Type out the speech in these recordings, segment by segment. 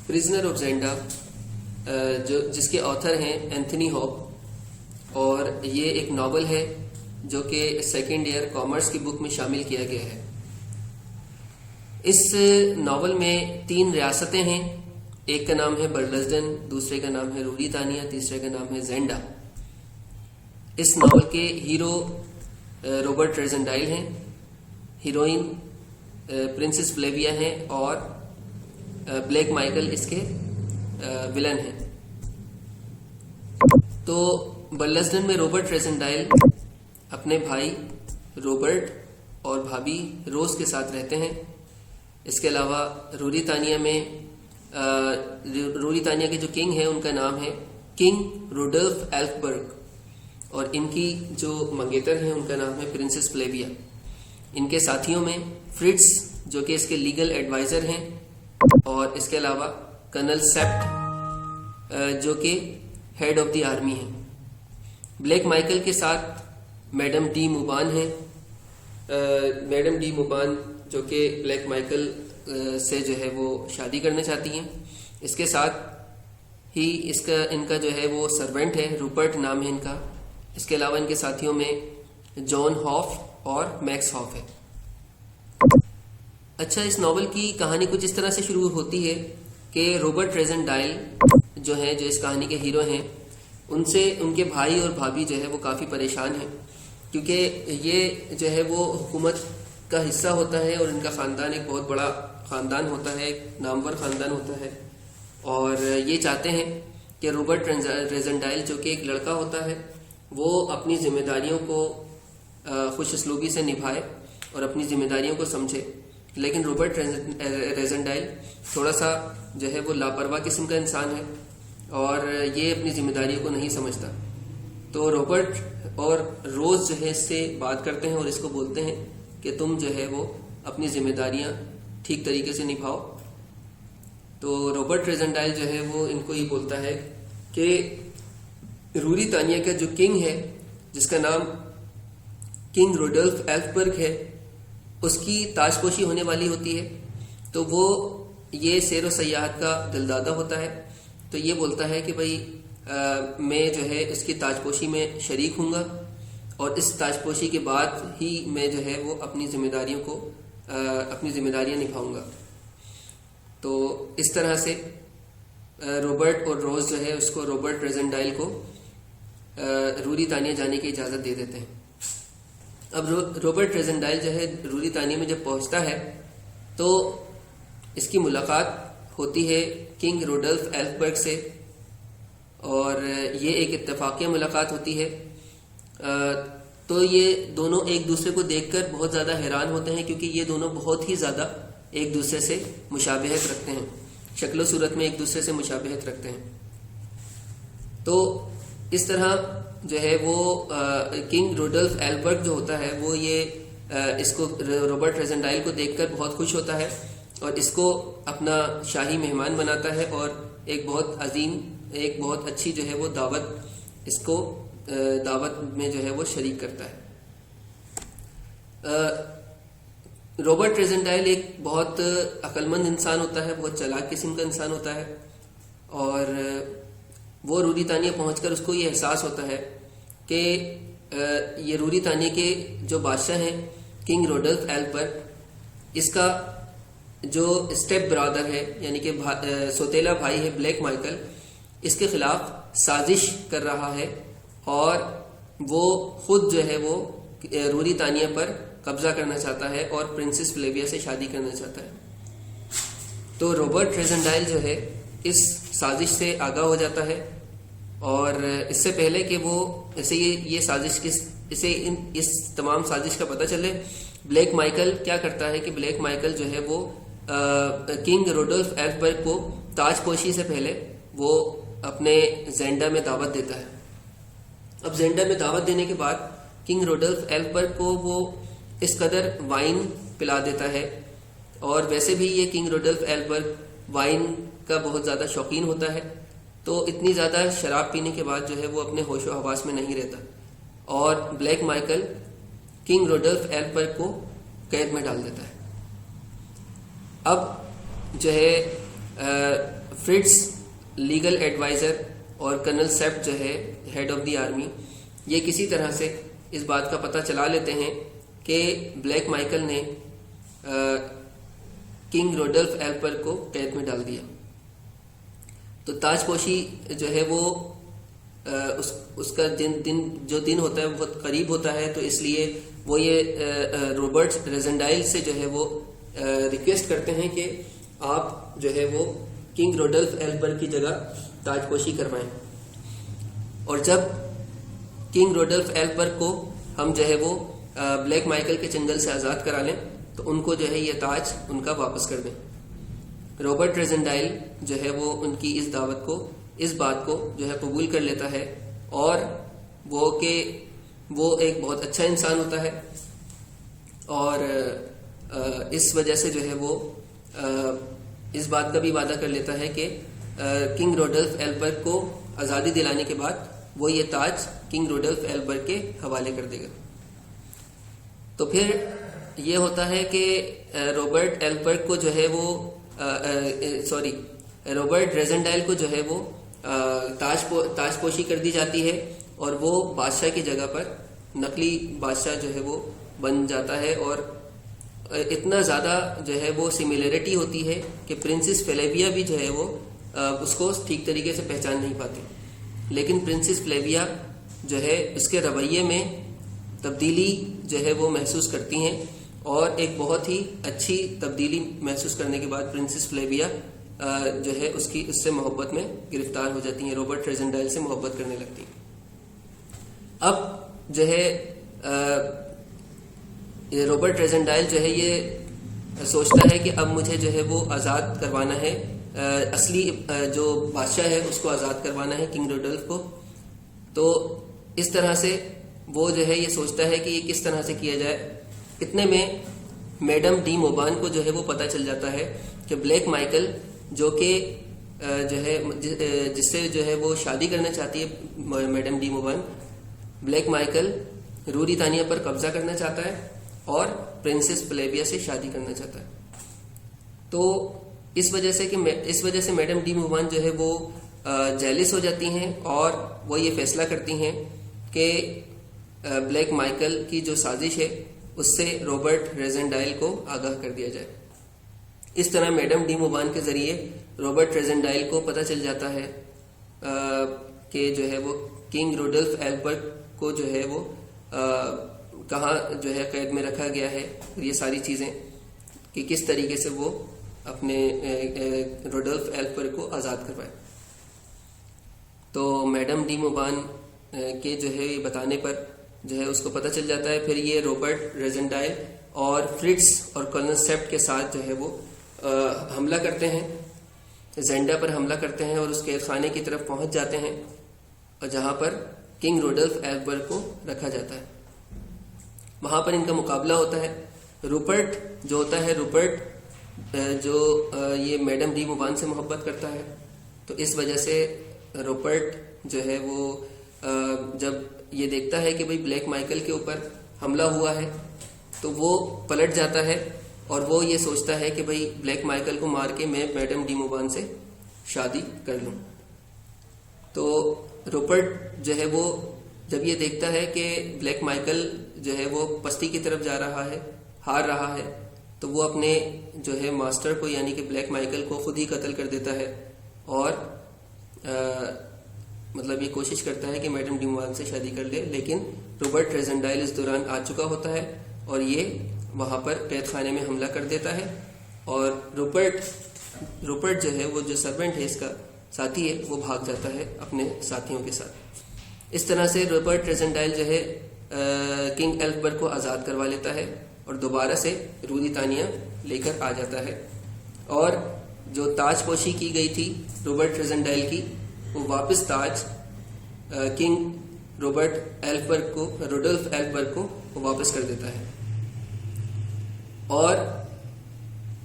Prisoner of زینڈا جس کے author ہیں اینتھنی ہوپ، اور یہ ایک ناول ہے جو کہ سیکنڈ ایئر کامرس کی بک میں شامل کیا گیا ہے۔ اس ناول میں 3 ریاستیں ہیں، ایک کا نام ہے برلزڈن، دوسرے کا نام ہے روریتانیہ، تیسرے کا نام ہے زینڈا۔ اس ناول کے ہیرو روبرٹ ریزنڈائل ہیں، ہیروئن پرنسس فلیویا ہیں، اور بلیک مائیکل اس کے ولن ہیں۔ تو برلزڈن میں روبرٹ ریزنڈائل اپنے بھائی روبرٹ اور بھابھی روز کے ساتھ رہتے ہیں۔ اس کے علاوہ روریتانیہ میں روریتانیہ کے جو کنگ ہیں ان کا نام ہے کنگ روڈلف ایلفبرگ، اور ان کی جو منگیتر ہیں ان کا نام ہے پرنسس فلیویا۔ ان کے ساتھیوں میں فرٹز جو کہ اس کے لیگل ایڈوائزر ہیں، اور اس کے علاوہ کرنل سیپٹ جو کہ ہیڈ آف دی آرمی ہیں۔ بلیک مائیکل کے ساتھ میڈم ڈی موبان ہیں، میڈم ڈی موبان جو کہ بلیک مائیکل سے جو ہے وہ شادی کرنا چاہتی ہیں۔ اس کے ساتھ ہی ان کا جو ہے وہ سرونٹ ہے، روپرٹ نام ہے ان کا۔ اس کے علاوہ ان کے ساتھیوں میں جان ہاف اور میکس ہاف ہے۔ اچھا، اس ناول کی کہانی کچھ اس طرح سے شروع ہوتی ہے کہ روبرٹ ریزنڈائل جو ہیں، جو اس کہانی کے ہیرو ہیں، ان سے ان کے بھائی اور بھابھی جو ہے وہ کافی پریشان ہیں، کیونکہ یہ جو ہے وہ حکومت کا حصہ ہوتا ہے، اور ان کا خاندان ایک بہت بڑا خاندان ہوتا ہے، ایک نامور خاندان ہوتا ہے، اور یہ چاہتے ہیں کہ روبرٹ ریزنڈائل جو کہ ایک لڑکا ہوتا ہے وہ اپنی ذمہ داریوں کو خوش اسلوبی سے نبھائے اور اپنی ذمہ داریوں کو سمجھے، لیکن روبرٹ ریزنڈائل تھوڑا سا جو ہے وہ لاپرواہ قسم کا انسان ہے، اور یہ اپنی ذمہ داریوں کو نہیں سمجھتا۔ تو روبرٹ اور روز جو ہے اس سے بات کرتے ہیں اور اس کو بولتے ہیں کہ تم جو ہے وہ اپنی ذمہ داریاں ٹھیک طریقے سے نبھاؤ۔ تو روبرٹ ریزنڈائل جو ہے وہ ان کو یہ بولتا ہے کہ روریتانیہ کا جو کنگ ہے، جس کا نام کنگ روڈلف ایلفبرگ ہے، اس کی تاج پوشی ہونے والی ہوتی ہے، تو وہ یہ سیر و سیاحت کا دلدادہ ہوتا ہے۔ تو یہ بولتا ہے کہ بھائی میں جو ہے اس کی تاج پوشی میں شریک ہوں گا، اور اس تاج پوشی کے بعد ہی میں جو ہے وہ اپنی ذمہ داریاں نبھاؤں گا۔ تو اس طرح سے روبرٹ اور روز جو ہے اس کو روبرٹ ریزنڈائل کو روریتانیہ جانے کی اجازت دے دیتے ہیں۔ اب روبرٹ ریزنڈائل جو ہے روریتانیہ میں جب پہنچتا ہے تو اس کی ملاقات ہوتی ہے کنگ روڈلف ایلفبرگ سے، اور یہ ایک اتفاقیہ ملاقات ہوتی ہے۔ تو یہ دونوں ایک دوسرے کو دیکھ کر بہت زیادہ حیران ہوتے ہیں، کیونکہ یہ دونوں بہت ہی زیادہ ایک دوسرے سے مشابہت رکھتے ہیں، شکل و صورت میں ایک دوسرے سے مشابہت رکھتے ہیں۔ تو اس طرح جو ہے وہ کنگ روڈلف ایلفبرگ جو ہوتا ہے وہ یہ اس کو روبرٹ ریزنڈائل کو دیکھ کر بہت خوش ہوتا ہے، اور اس کو اپنا شاہی مہمان بناتا ہے، اور ایک بہت عظیم، ایک بہت اچھی جو ہے وہ دعوت میں جو ہے وہ شریک کرتا ہے۔ روبرٹ ریزنڈائل ایک بہت عقل مند انسان ہوتا ہے، بہت چالاک قسم کا انسان ہوتا ہے، اور وہ روریتانیہ پہنچ کر اس کو یہ احساس ہوتا ہے کہ یہ روریتانیہ کے جو بادشاہ ہیں کنگ روڈلف ایلفبرگ، اس کا جو اسٹیپ برادر ہے، یعنی کہ سوتیلا بھائی ہے بلیک مائیکل، اس کے خلاف سازش کر رہا ہے، اور وہ خود جو ہے وہ روریتانیہ پر قبضہ کرنا چاہتا ہے اور پرنسس فلیویا سے شادی کرنا چاہتا ہے۔ تو روبرٹ ریزنڈائل جو ہے اس سازش سے آگاہ ہو جاتا ہے، اور اس سے پہلے کہ وہ اسے یہ سازش اس تمام سازش کا پتہ چلے، بلیک مائیکل کیا کرتا ہے کہ بلیک مائیکل جو ہے وہ کنگ روڈلف ایلفبرگ کو تاج پوشی سے پہلے وہ اپنے زینڈا میں دعوت دیتا ہے۔ اب زینڈا میں دعوت دینے کے بعد کنگ روڈلف ایلفبرگ کو وہ اس قدر وائن پلا دیتا ہے، اور ویسے بھی یہ کنگ روڈلف ایلفبرگ وائن کا بہت زیادہ شوقین ہوتا ہے، تو اتنی زیادہ شراب پینے کے بعد جو ہے وہ اپنے ہوش و حواس میں نہیں رہتا، اور بلیک مائیکل کنگ روڈلف ایلفبرگ کو قید میں ڈال دیتا ہے۔ اب جو ہے فرٹز لیگل ایڈوائزر اور کرنل سیپٹ جو ہے ہیڈ آف دی آرمی، یہ کسی طرح سے اس بات کا پتہ چلا لیتے ہیں کہ بلیک مائیکل نے کنگ روڈولف ایلبرگ کو قید میں ڈال دیا. تو تاج پوشی جو ہے وہ اس کا دن ہوتا ہے بہت قریب ہوتا ہے، تو اس لیے وہ یہ روبرٹ ریزنڈائل سے جو ہے وہ ریکویسٹ کرتے ہیں کہ آپ جو ہے وہ کنگ روڈولف ایلبرگ کی جگہ تاج پوشی کروائیں. اور جب کنگ روڈولف ایلبرگ کو ہم جو ہے وہ بلیک مائیکل کے چنگل سے آزاد کرا لیں تو ان کو جو ہے یہ تاج ان کا واپس کر دیں. روبرٹ ریزنڈائل جو ہے وہ ان کی اس بات کو جو ہے قبول کر لیتا ہے، اور وہ ایک بہت اچھا انسان ہوتا ہے، اور اس وجہ سے جو ہے وہ اس بات کا بھی وعدہ کر لیتا ہے کہ کنگ روڈولف ایلبرگ کو آزادی دلانے کے بعد وہ یہ تاج کنگ روڈولف ایلبرگ کے حوالے کر دے گا. تو پھر یہ ہوتا ہے کہ روبرٹ ایلبرگ کو جو ہے وہ روبرٹ ریزنڈائل کو جو ہے وہ تاج پوشی کر دی جاتی ہے، اور وہ بادشاہ کی جگہ پر نقلی بادشاہ جو ہے وہ بن جاتا ہے. اور اتنا زیادہ جو ہے وہ سملیرٹی ہوتی ہے کہ پرنسس فلیویا بھی جو ہے وہ اس کو ٹھیک طریقے سے پہچان نہیں پاتی، لیکن پرنسس فلیویا جو ہے اس کے رویے میں تبدیلی جو ہے وہ محسوس کرتی ہیں، اور ایک بہت ہی اچھی تبدیلی محسوس کرنے کے بعد پرنسس فلیویا جو ہے اس سے محبت میں گرفتار ہو جاتی ہیں، روبرٹ ریزنڈائل سے محبت کرنے لگتی ہیں. اب جو ہے روبرٹ ریزنڈائل جو ہے یہ سوچتا ہے کہ اب مجھے جو ہے وہ آزاد کروانا ہے، اصلی جو بادشاہ ہے اس کو آزاد کروانا ہے، کنگ روڈولف کو. تو اس طرح سے وہ جو ہے یہ سوچتا ہے کہ یہ کس طرح سے کیا جائے. اتنے میں میڈم ڈی موبان کو جو ہے وہ پتہ چل جاتا ہے کہ بلیک مائیکل جو کہ جو ہے جس سے جو ہے وہ شادی کرنا چاہتی ہے میڈم ڈی موبان، بلیک مائیکل روریتانیہ پر قبضہ کرنا چاہتا ہے اور پرنسس فلیویا سے شادی کرنا چاہتا ہے. تو اس وجہ سے میڈم ڈی موبان جو ہے وہ جیلس ہو جاتی ہیں، اور وہ یہ فیصلہ کرتی ہیں کہ بلیک مائیکل کی جو سازش ہے اس سے روبرٹ ریزنڈائل کو آگاہ کر دیا جائے. اس طرح میڈم ڈی موبان کے ذریعے روبرٹ ریزنڈائل کو پتہ چل جاتا ہے کہ جو ہے وہ کنگ روڈولف ایلبرگ کو جو ہے وہ کہاں جو ہے قید میں رکھا گیا ہے، یہ ساری چیزیں کہ کس طریقے سے وہ اپنے روڈولف ایلبرگ کو آزاد کروائے. تو میڈم ڈی موبان کے جو ہے یہ بتانے پر جو ہے اس کو پتہ چل جاتا ہے. پھر یہ روبرٹ ریزنڈائل اور فرٹز اور کرنل سیپٹ کے ساتھ جو ہے وہ حملہ کرتے ہیں، زینڈا پر حملہ کرتے ہیں اور اس قید خانے کی طرف پہنچ جاتے ہیں، اور جہاں پر کنگ روڈولف ایلبرگ کو رکھا جاتا ہے. وہاں پر ان کا مقابلہ ہوتا ہے. روپرٹ جو ہوتا ہے، روپرٹ جو یہ میڈم ڈی موبان سے محبت کرتا ہے، تو اس وجہ سے روپرٹ جو ہے وہ جب یہ دیکھتا ہے کہ بھئی بلیک مائیکل کے اوپر حملہ ہوا ہے تو وہ پلٹ جاتا ہے، اور وہ یہ سوچتا ہے کہ بھئی بلیک مائیکل کو مار کے میں میڈم ڈی موبان سے شادی کر لوں. تو روپرٹ جو ہے وہ جب یہ دیکھتا ہے کہ بلیک مائیکل جو ہے وہ پستی کی طرف جا رہا ہے، ہار رہا ہے، تو وہ اپنے جو ہے ماسٹر کو یعنی کہ بلیک مائیکل کو خود ہی قتل کر دیتا ہے، اور مطلب یہ کوشش کرتا ہے کہ میڈم ڈی موبان سے شادی کر لے. لیکن روبرٹ ریزنڈائل اس دوران آ چکا ہوتا ہے اور یہ وہاں پر قید خانے میں حملہ کر دیتا ہے، اور روپرٹ جو ہے وہ جو سرونٹ ہے اس کا ساتھی ہے وہ بھاگ جاتا ہے اپنے ساتھیوں کے ساتھ. اس طرح سے روبرٹ ریزنڈائل جو ہے کنگ ایلبرگ کو آزاد کروا لیتا ہے اور دوبارہ سے روریتانیہ لے کر آ جاتا ہے، اور جو تاج پوشی کی گئی تھی روبرٹ ریزنڈائل کی وہ واپس تاج کنگ روڈولف ایلبرگ کو وہ واپس کر دیتا ہے. اور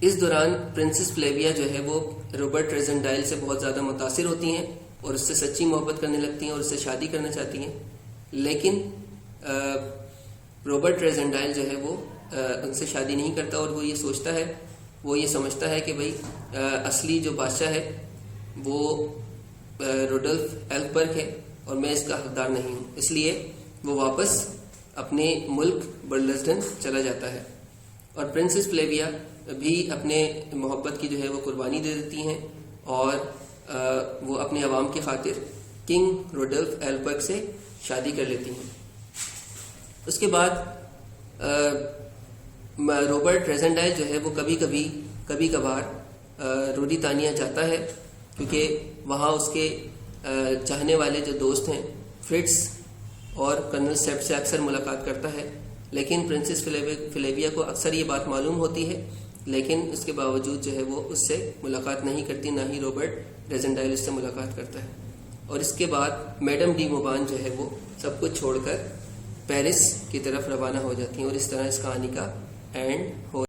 اس دوران پرنسس فلیویا جو ہے وہ روبرٹ ریزنڈائل سے بہت زیادہ متاثر ہوتی ہیں اور اس سے سچی محبت کرنے لگتی ہیں اور اس سے شادی کرنا چاہتی ہیں. لیکن روبرٹ ریزنڈائل جو ہے وہ ان سے شادی نہیں کرتا، اور وہ یہ سمجھتا ہے کہ بھئی اصلی جو بادشاہ ہے وہ روڈولف ایلفبرگ ہے اور میں اس کا حقدار نہیں ہوں، اس لیے وہ واپس اپنے ملک برلزڈن چلا جاتا ہے، اور پرنسس فلیویا بھی اپنے محبت کی جو ہے وہ قربانی دے دیتی ہیں اور وہ اپنے عوام کی خاطر کنگ روڈولف ایلفبرگ سے شادی کر لیتی ہیں۔ اس کے بعد رابرٹ ریزنڈائل جو ہے وہ کبھی کبھار روریتانیہ جاتا ہے، کیونکہ وہاں اس کے چاہنے والے جو دوست ہیں فرٹز اور کرنل سیپ سے اکثر ملاقات کرتا ہے، لیکن پرنسس فلیویا کو اکثر یہ بات معلوم ہوتی ہے، لیکن اس کے باوجود جو ہے وہ اس سے ملاقات نہیں کرتی، نہ ہی رابرٹ ریزنڈائل اس سے ملاقات کرتا ہے۔ اور اس کے بعد میڈم ڈی موبان جو ہے وہ سب کچھ چھوڑ کر پیرس کی طرف روانہ ہو جاتی ہیں، اور اس طرح اس کہانی کا اینڈ ہو